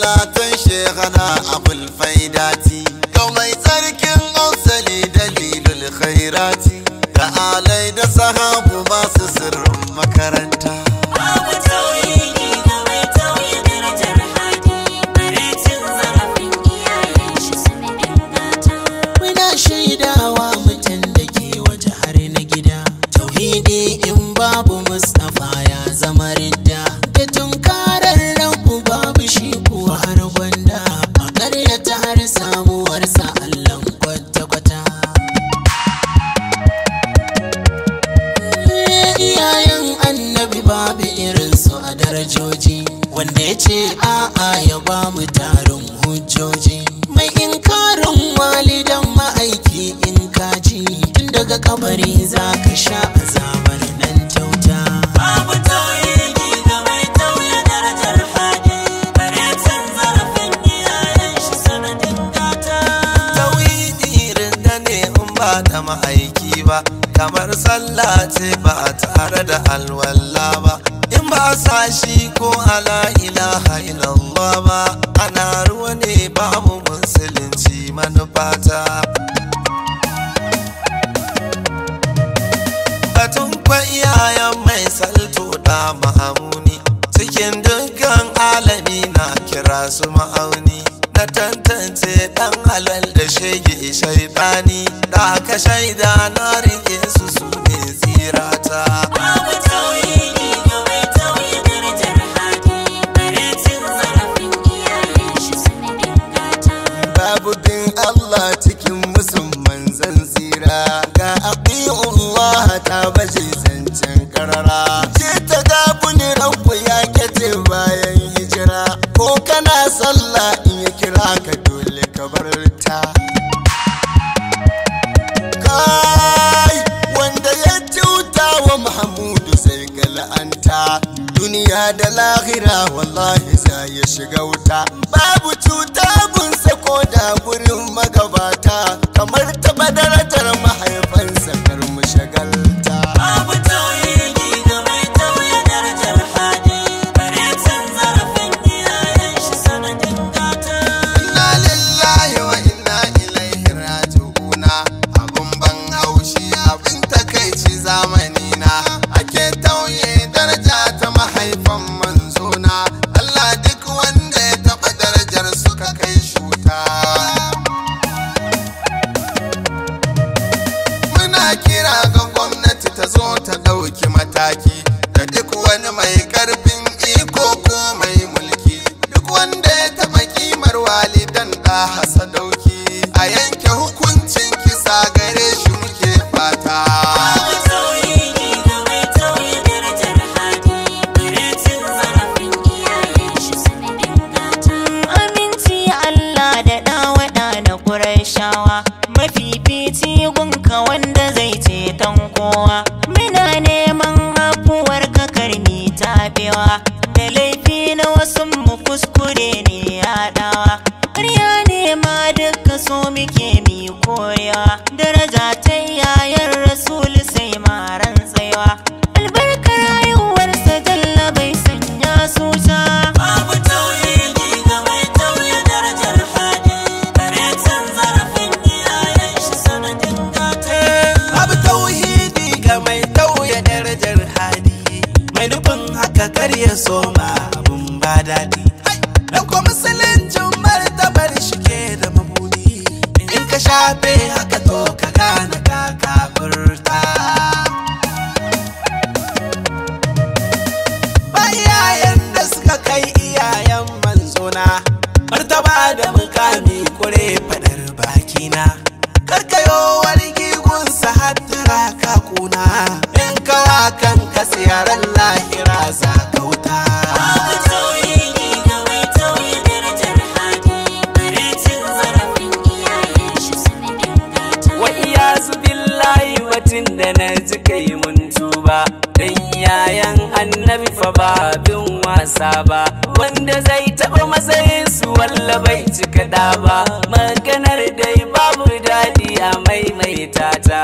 salatan shekana abul faidati ga mai tsarkin ausali dalilul khairati ga alai da sahabu masu sirrin makaranta. Babu tauhidi ga mai tauye darajar hadi, bare cin zarafin iyayen shi sanadin gata. Muna shaidawa mutum da ke waje har na gida, tauhidi in babu Mustapha ya zama ridda. Da tunkarar rabu babu shi kuwa har gwanda, a ƙaryata har samuwarsa Allah kwata-kwata. Iyayen annabi babu irinsu a darajoji, wanda ya ce a'a ya ba mu tarin hujjoji. Mai inkarin walidan ma'aiki in kaji, tun daga kabari za ka sha azabar nan kyauta. Babu tauhidi ga mai tauye darajar hadi, bare cin zarafin iyayen shi sanadin gata. Tauhidi rinda ne in ba da ma'aiki ba, kamar sallah ce ba tare da alwala ba, in ba sa shi ko ala ilaha illallah ba, ana ruwa ne babu musulunci manufata. Batun kwa iyayen mai salto da ma'amuni, cikin dukkan alami na kira su ma'auni, na tantance dan halal da shege shaitani, da aka shaida na rike su su ne tsirata. Babu tauhidi ga mai tauye darajar hadi, bare cin zarafin iyayen shi sanadin gata. Babu bin Allah cikin musulman zan tsira, ga Allah ta baje zancen karara. Ce ta gabuni rabu ya kete bayan hijira, ko kana sallah in ya kira ka dole ka bar ta. Kai wanda ya cuta wa Mahmudu sai ga la'anta, duniya da lahira wallahi za ya shiga wuta. Babu cuta gunsa ko da gurin magabata, kamar taɓa darajar mahaifansa kar mu shagalta. Babu tauhidi ga mai tauye darajar hadi, bare cin zarafin iyayen shi sanadin gata. Inna lillahi wa inna ilaihi raji'una, abun ban haushi abin takaici zamani na, ake tauye daraja ta mahaifan manzona. Allah duk wanda ya taɓa darajar suka kai shuta. Muna kira ga gwamnati ta zo ta ɗauki mataki da duk wani mai ƙarfin iko ko mai mulki, duk wanda ya taɓa kimar walidan da hasadauki, a yanke hukuncin kisa gare shi muke fata. Babu tauhidi ga mai tauye darajar hadi, bare cin zarafin iyayen shi sanadin gata. Aminci Allah da ɗawaɗa na Qurayshawa, mafifici gunka wanda zai ceton kowa. Muna neman afuwar ka karmi tabewa, da laifi na wasu mu kuskure ne yaɗawa. Ƙarya ne ma duka so muke mi korewa, daraja ta yayan Rasul sai maran tsayawa. Albarkar rayuwarsa jalla bai sanya su ta. Babu tauhidi ga mai tauye darajar hadi, bare cin zarafin iyayen shi sanadin gata. Babu tauhidi ga mai tauye darajar hadi, mai nufin haka kar ya soma abun ba daɗi. Da kuma musuluncin martabar shi ke da mabudi, in ka shafe haka to ka gane ka kafurta. Ba iyayen da suka kai iyayen manzona, martaba da mukami kure fadar bakina, karkayo wargi gunsa hattara ka kuna, in kawa kan ka siyaran lahira za ka wuta. Babu tauhidi ga mai tauye darajar hadi, bare cin zarafin iyayen shi sanadin gata. Wa iyazu billahi watin da na ji kai mun tuba, dan yayan annabi fa ba bin wasa ba, wanda zai taɓa matsayin su walla bai cika da ba, maganar dai babu daɗi a maimaita ta.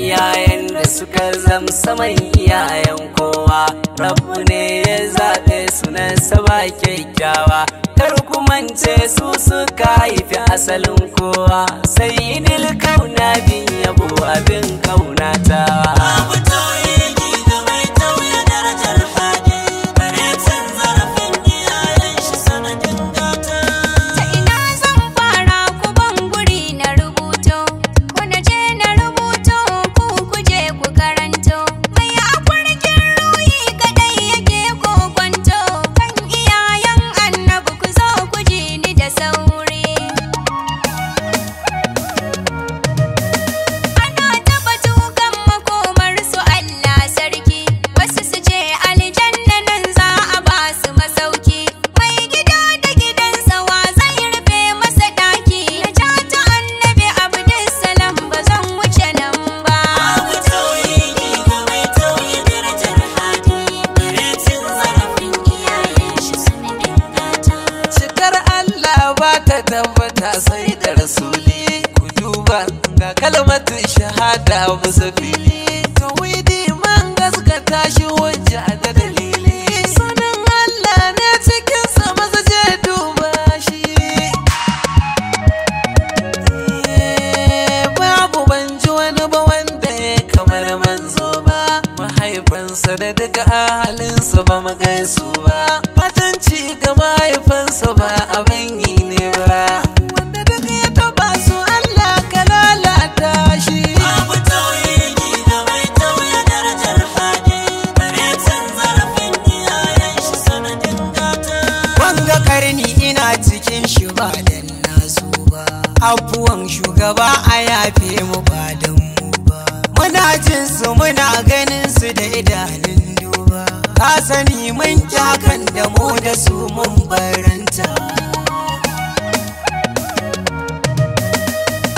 Iyayen da su suka zam saman iyayen kowa. Rabu ne ya zaɓe su na saba kyakkyawa, kar ku mance su suka haifi asalin kowa. Sayyidil kauna bin yabo abin kaunatawa. Babu tauhidi ga mai tauye darajar hadi, bare cin zarafin iyayen shi sanadin gata. Ta ina zan fara ku ban guri na rubuto, ko na je na rubuto ku kuje ku karanto. Mai akwarkin ruhi kadai yake kokwanto, kan iyayen annabi ku zo ku ji ni da sauri. Ana taba tukan makomar su Allah sarki, wasu su ce aljanna nan za a ba su masauki. Mai gida da gidansa wa zai rufe masa daki, na ja ta annabi Abdulsalam ba zan wuce nan ba. Babu tauhidi ga mai tauye darajar hadi, bare cin zarafin iyayen shi sanadin gata. Cikar Allah ba ta tabbata sai da rasuli. Ku duba ga kalmatin shahada musa fili. Tauhidi man gaskata shi hujja da dalili. Sunan Allah ne cikin sa maza je duba shi. Babu ban ji wani ba wanda ya kamar manzo ba. Mahaifansa da duka ahalinsa ba mu gaisu ba. Fatanci ga mahaifansa ba abin yi ne ba. Wanda duk ya taba su Allah ka lalata shi. Babu tauhidi ga mai tauye darajar hadi, bare cin zarafin iyayen shi sanadin gata. Wanga karni ina cikin shi ba dan nasu ba, abuwan shugaba a yafe mu ba dan mu ba. Muna jin su muna ganin su da idanun duba, ka sani mun kyakan da mu da su mun baranta.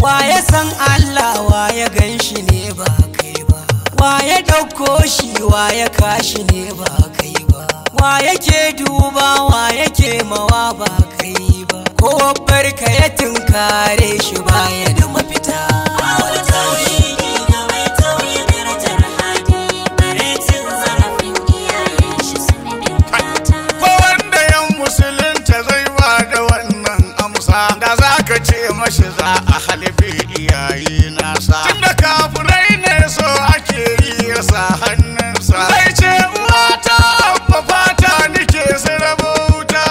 Wa ya san Allah wa ya gan shi ne ba kai ba, wa ya ɗauko shi wa ya kashi ne ba kai ba, wa yake duba wa yake mawa ba kai ba, ko barka ya tunkare shi baya da mafita. Babu tauhidi ga mai tauye darajar hadi, bare cin zarafin iyayen shi sanadin gata. Ko wanda yan musulunta zai ba da wannan amsa, da za ka ce mashi za a halifi iyaye nasa. Tunda kafirai ne so ake yi ya sa hannunsa, zai ce uwata abba fata nike su rabauta.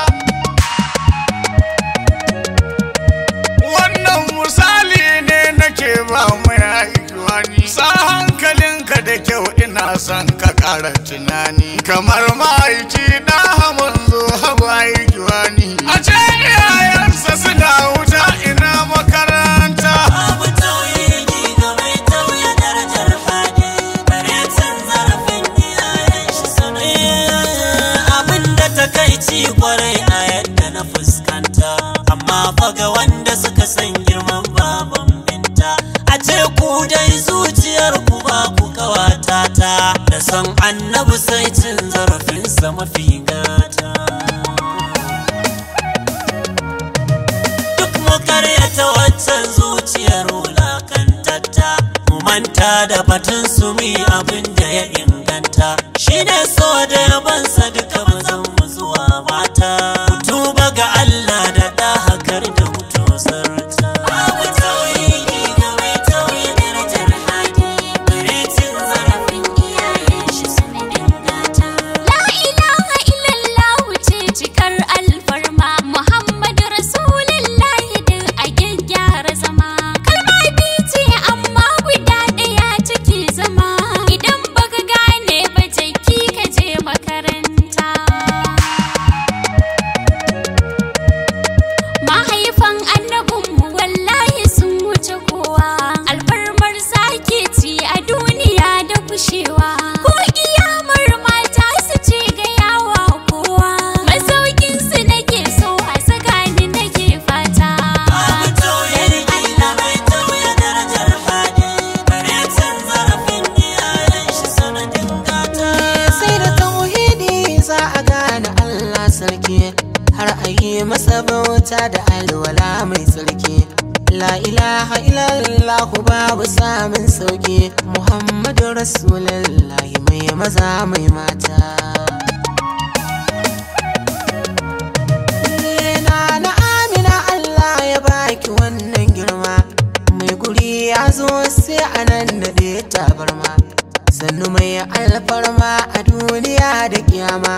Wannan misali ne nake ba mai haihuwa ni. Sa hankalinka da kyau ina son ka ƙara tunani, kamar ma'aiki na hamun zo haba haihuwa ni. A ce iyayensa suna wuta ina makaranta. Babu tauhidi ga mai tauye darajar hadi, bare cin zarafin iyayen shi sanadin. Abinda takaici kwarai a yadda na fuskanta, amma fa ga wanda suka san girman baban binta. A ce ku dai zuciyar ku ba ku kawata ta, da san annabi sai cin zarafinsa mafi gata. Duk mu karyata waccan zuciyar wulakantatta, mu manta da batun su mi abin da ya inganta. Shi ne so da yabansa duka mazan mu zuwa mata. Ku tuba ga Allah da hakar da mutu zarta. Babu tauhidi ga mai tauye darajar hadi, bare cin zarafin iyayen shi sanadin gata. La ilaha illallah ce cikar alfarma, Muhammadu Rasulullahi duk a gyaggyara zama. Kalma biyu ce amma guda ɗaya take zama, idan baka gane ba jaki ka je makaranta. La ilaha illallah babu samun sauki, Muhammadu Rasulullahi mai maza mai mata. Na Amina Allah ya baki wannan girma, mai guri ya zo sai anan da tabarma, sannu mai alfarma a duniya da kiyama,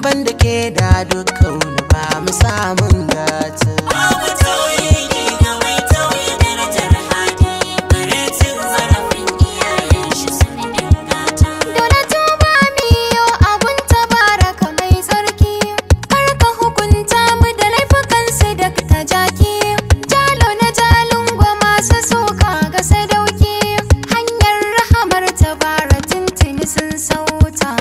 banda ke da dukkan ba mu samun gata. Babu tauhidi ga mai tauye darajar hadi, bare cin zarafin iyayen shi sanadin gata. Dole tuba miyo abun tabaraka mai tsarki, kar ka hukunta mu da laifukansu da ta jaki. Jalo na jalungwa masu suka ga sadauki, hanyar rahamar tabara tuntuni sun sauta.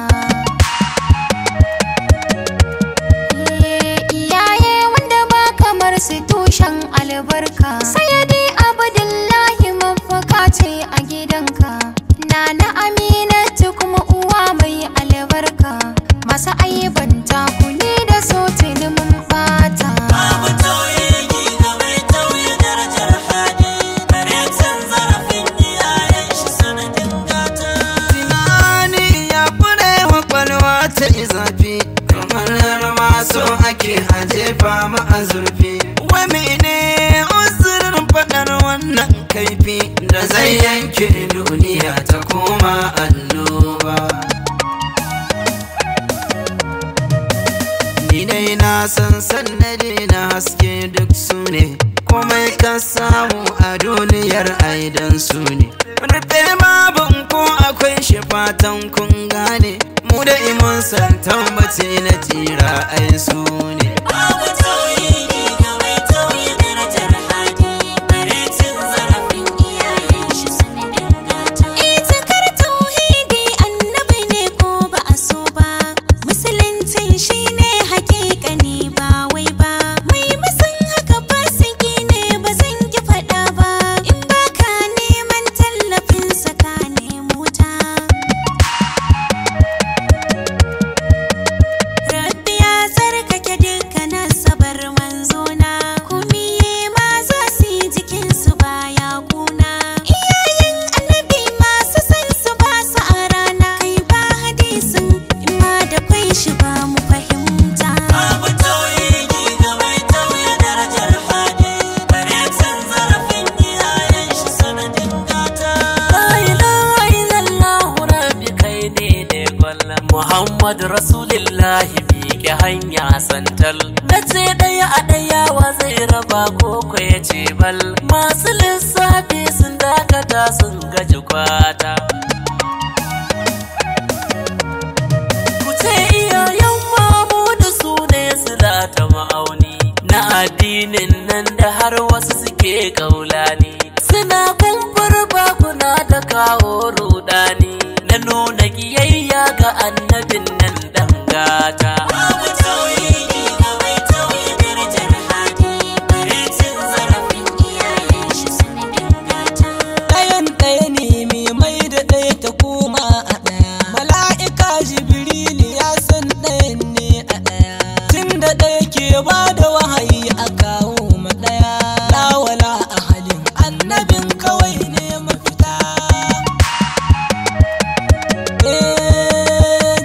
Su tushen albarka, sayyadi abdullahi mafaka ce a gidanka. Nana Aminatu kuma uwa mai albarka, masu aibanta ku ne da so tuni mun bata. Babu tauhidi ga mai tauye darajar hadi, bare cin zarafin iyayen shi sanadin gata. Tunani ya kure wa kwalwa ta izafi, kamar maso ake a jefa ma a zurfi. Mene uzurin faɗar wannan kaifi da zai yanke duniya ta koma annoba. Ni dai na san sannadi na haske duk su ne, komai ka samu a duniyar aidan su ne. Rufe babin ko akwai shi fatan kun gane, mu da imun san tambaci na tira ai su ne. Babu tauhidi ga mai tauye darajar hadi, bare cin zarafin iyayen shi sanadin gata. Itikar tauhidi annabi ne ko ba a so ba, musuluncin shi ne hakikani ba wai ba. Mai musun haka fasiki ne ba zan ki faɗa ba, in ba ka neman tallafin sa ka nemo ta. Rabbi ya tsarkake dukkan asabar manzona, kumiye ma za su yi jikinsu baya kuna. Iyayen annabi masu san su ba su a rana, kai ba hadisin in ma da kwai shi ba mu fahimta. Babu tauhidi ga mai tauye darajar hadi, bare cin zarafin iyayen shi sanadin gata. La ilaha illallah rabbi kai ne da kwallon Muhammad Rasulullahi miƙe hanya santal. Na ce ɗaya a ɗaya wa zai raba koko ya ce bal, masu lissafi sun dakata sun gaji kwata. Ku ce iyayen Mamudu su ne sila ta ma'auni na addinin nan da har wasu suke kaulani, suna kumfar bakuna da kawo rudani na nuna kiyayya ga annabin nan dan gata. Babu tauhidi ga mai tauye darajar hadi, bare cin zarafin iyayen shi sanadin gata. Ɗayan ɗaya ne mai mai da ɗaya ta koma a ɗaya. Mala'ika Jibrili ya san ɗayan ne a ɗaya, tun da ɗaya ke ba da wahayi a kawo ma ɗaya. Lawala a halin annabin kawai ne mafita.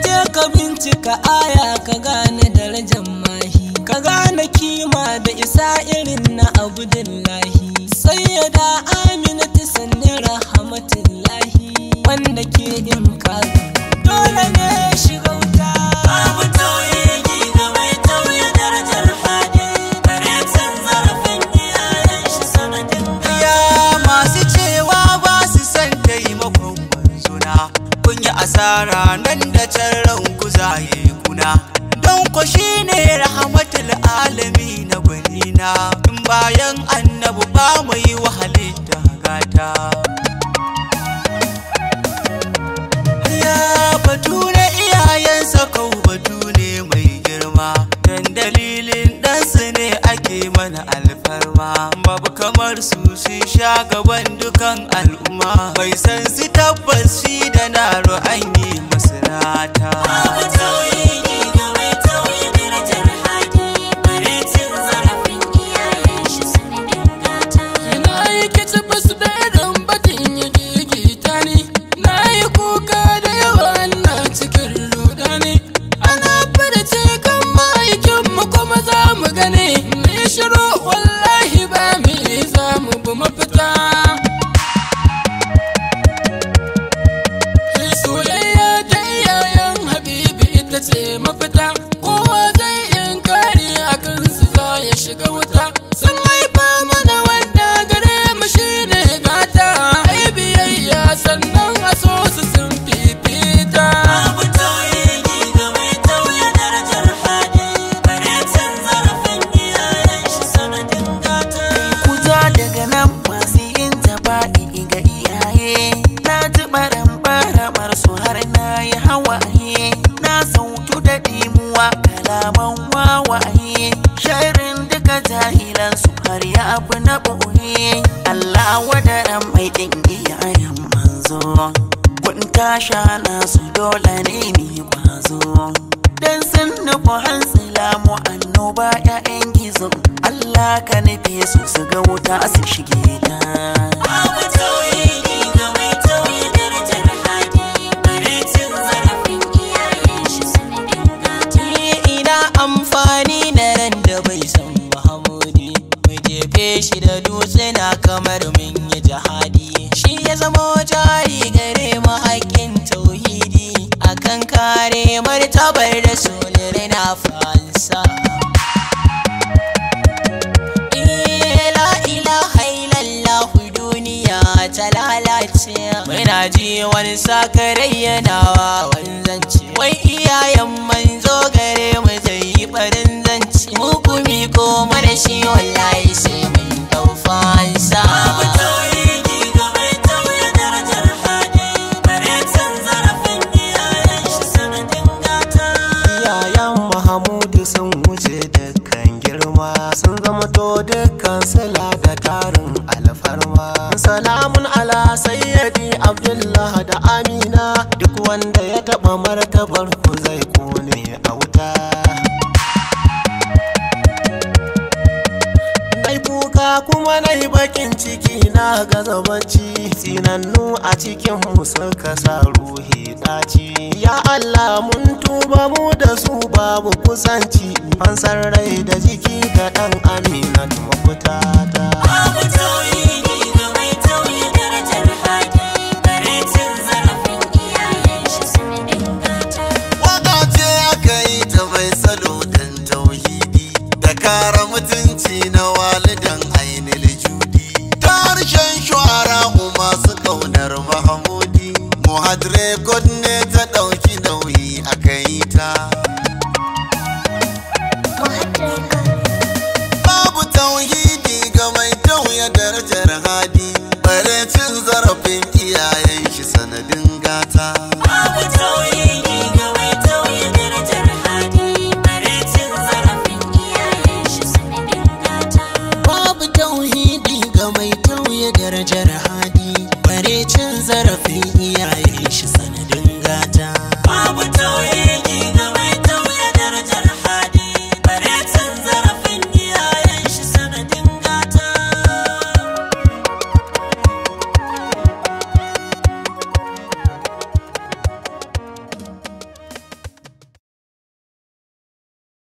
Je ka bincika aya ka gane darajar mahi, ka gane kima da isa irin na Abdullahi. Sayyada Aminatu sanni rahmatullahi, wanda ke inkari dole ne ya shiga wuta. Babu tauhidi ga mai tauye darajar hadi, bare cin zarafin iyayen shi sanadin gata. Ya masu cewa ba su san taimakon manzona, kun yi asara nan da can ranku zaye kuna. Don ko shi ne rahmatul alami na gwanina, in bayan annabu ba mu yi wahalin da gata. Ya batu na iyayensa kau batu ne mai girma, dan dalilin ɗansu ne ake mana alfarma. Babu kamar su sun sha gaban dukan al'umma, bai san su tabbas shi da naro an yi masu rata. Babu tauhidi ga mai tauye darajar hadi, bare cin zarafin iyayen shi sanadin gata. wadaran mai din iyayen manzo kun tasha nasu dole ne mi kwazo dan sun nufi hansilamu annoba ƴaƴan gizo Allah ka nufe su ga wuta su shige ta. Babu tauhidi ga mai tauye darajar hadi, bare cin zarafin iyayen shi sanadin gata. Ina amfani da ran da bai san Mahamudi, mu jefe shi da dutsuna kamar mun yi jihadi. Shi ya zama jari gare mu haƙƙin tauhidi, akan kare martabar da sulirai na fansa. Ta lalace muna ji wani sakarai yana wawan zance, wai iyayen manzo gare mu zai yi barin zance, mu kumi ko mana shi wallahi sai mun dau fansa. Babu tauhidi ga mai tauye darajar hadi, bare cin zarafin iyayen shi sanadin gata. Iyayen Mahamudu sun wuce dukkan girma, sun zama to dukkan sila da tarin alfarma. Salamun ala sayyadi Abdullah da Amina, duk wanda ya taba martabar ku zai kone a wuta. Nai kuka kuma nai bakin ciki na gaza bacci, tsinannu a cikin mu suka sa ruhi daci. Ya Allah mun tuba mu da su babu kusanci, fansar rai da jiki ga dan Amina mafita ta. Babu